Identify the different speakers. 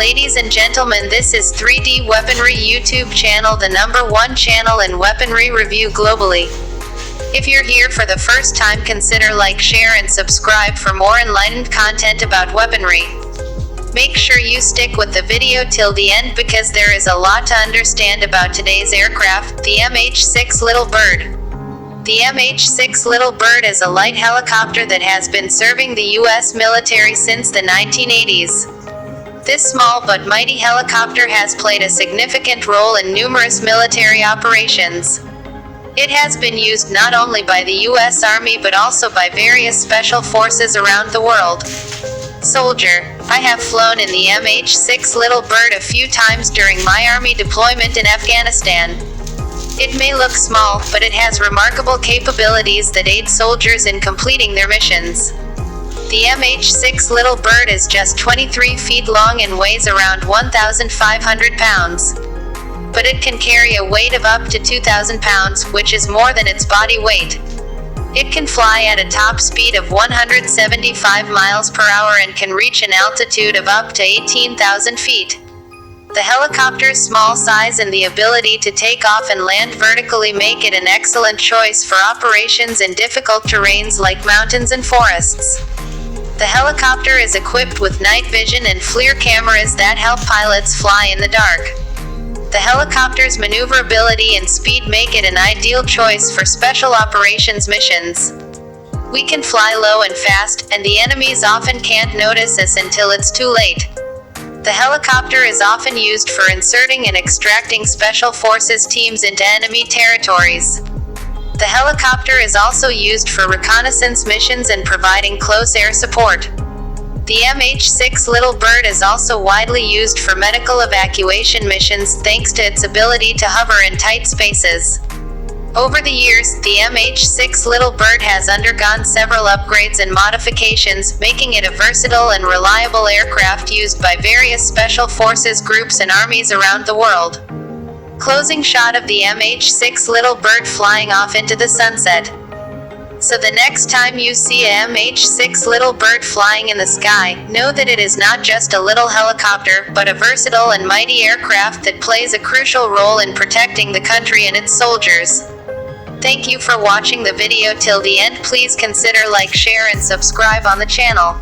Speaker 1: Ladies and gentlemen, this is 3D Weaponry YouTube channel, the #1 channel in weaponry review globally. If you're here for the first time, consider like, share and subscribe for more enlightened content about weaponry. Make sure you stick with the video till the end because there is a lot to understand about today's aircraft, the MH-6 Little Bird. The MH-6 Little Bird is a light helicopter that has been serving the U.S. military since the 1980s. This small but mighty helicopter has played a significant role in numerous military operations. It has been used not only by the U.S. Army but also by various special forces around the world. Soldier, I have flown in the MH-6 Little Bird a few times during my Army deployment in Afghanistan. It may look small, but it has remarkable capabilities that aid soldiers in completing their missions. The MH-6 Little Bird is just 23 feet long and weighs around 1,500 pounds. But it can carry a weight of up to 2,000 pounds, which is more than its body weight. It can fly at a top speed of 175 miles per hour and can reach an altitude of up to 18,000 feet. The helicopter's small size and the ability to take off and land vertically make it an excellent choice for operations in difficult terrains like mountains and forests. The helicopter is equipped with night vision and FLIR cameras that help pilots fly in the dark. The helicopter's maneuverability and speed make it an ideal choice for special operations missions. We can fly low and fast, and the enemies often can't notice us until it's too late. The helicopter is often used for inserting and extracting special forces teams into enemy territories. The helicopter is also used for reconnaissance missions and providing close air support. The MH-6 Little Bird is also widely used for medical evacuation missions thanks to its ability to hover in tight spaces. Over the years, the MH-6 Little Bird has undergone several upgrades and modifications, making it a versatile and reliable aircraft used by various special forces groups and armies around the world. Closing shot of the MH-6 Little Bird flying off into the sunset. So the next time you see a MH-6 Little Bird flying in the sky, know that it is not just a little helicopter, but a versatile and mighty aircraft that plays a crucial role in protecting the country and its soldiers. Thank you for watching the video till the end. Please consider like, share and subscribe on the channel.